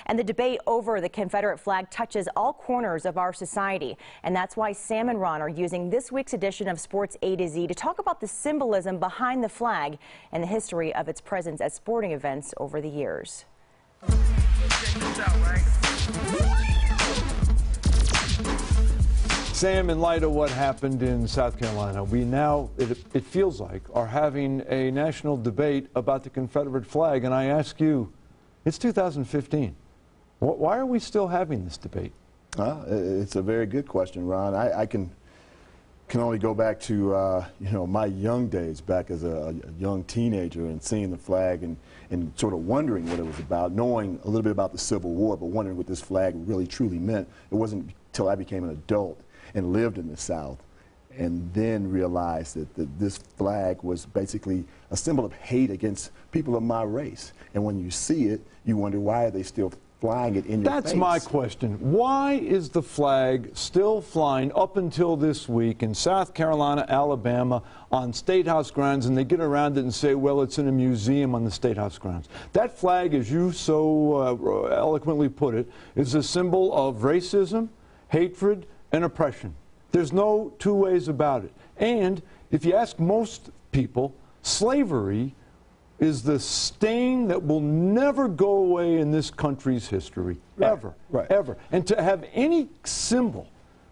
And the debate over the Confederate flag touches all corners of our society. And that's why Sam and Ron are using this week's edition of Sports A to Z to talk about the symbolism behind the flag and the history of its presence at sporting events over the years. Sam, in light of what happened in South Carolina, we now, it feels like, are having a national debate about the Confederate flag. And I ask you, it's 2015. Why are we still having this debate? It's a very good question, Ron. I can only go back to my young days, back as a young teenager, and seeing the flag and sort of wondering what it was about, knowing a little bit about the Civil War, but wondering what this flag really truly meant. It wasn't until I became an adult and lived in the South and then realized that this flag was basically a symbol of hate against people of my race. And when you see it, you wonder, why are they still flying it in your face? That's my question. Why is the flag still flying up until this week in South Carolina, Alabama, on State House grounds, and they get around it and say, well, it's in a museum on the State House grounds? That flag, as you so eloquently put it, is a symbol of racism, hatred, and oppression. There's no two ways about it. And if you ask most people, slavery is the stain that will never go away in this country's history, ever, ever. And to have any symbol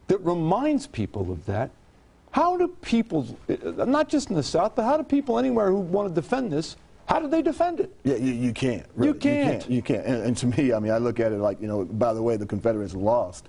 that reminds people of that, how do people, not just in the South, but how do people anywhere who want to defend this, how do they defend it? Yeah, you can't. Really. You can't. And to me, I mean, I look at it like, by the way, the Confederates lost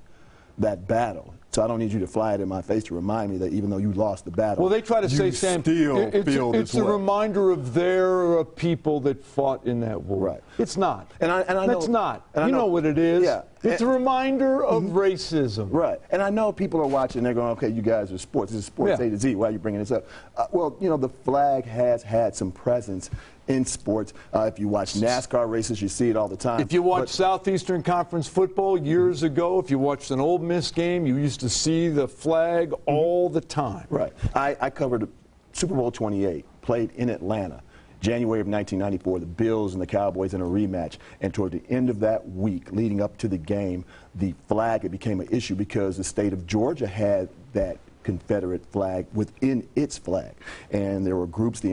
that battle. So I don't need you to fly it in my face to remind me that even though you lost the battle, well, they try to say, Sam, it's a reminder of their people that fought in that war. Right. It's not. And I know it's not. And you know what it is. Yeah. It's a reminder of racism. Right. And I know people are watching. They're going, okay, you guys are sports. This is Sports A to Z. Why are you bringing this up? Well, the flag has had some presence in sports. If you watch NASCAR races, you see it all the time. If you watch Southeastern Conference football years ago, if you watched an Ole Miss game, you used to see the flag all the time. Right. I covered Super Bowl 28, played in Atlanta, January of 1994, the Bills and the Cowboys in a rematch. And toward the end of that week, leading up to the game, the flag, it became an issue because the state of Georgia had that Confederate flag within its flag. And there were groups, the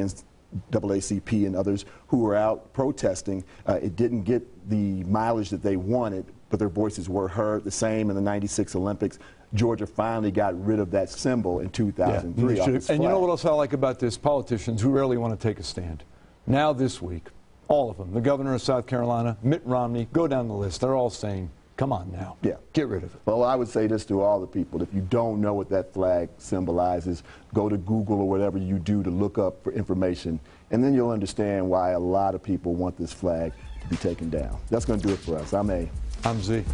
NAACP and others, who were out protesting. It didn't get the mileage that they wanted, but their voices were heard. The same in the '96 Olympics. Georgia finally got rid of that symbol in 2003. Yeah, and you know what else I like about this? Politicians who rarely want to take a stand. Now this week, all of them, the governor of South Carolina, Mitt Romney, go down the list. They're all saying, come on now. Yeah. Get rid of it. Well, I would say this to all the people. If you don't know what that flag symbolizes, go to Google or whatever you do to look up for information, and then you'll understand why a lot of people want this flag to be taken down. That's going to do it for us. I'm A. I'm Z.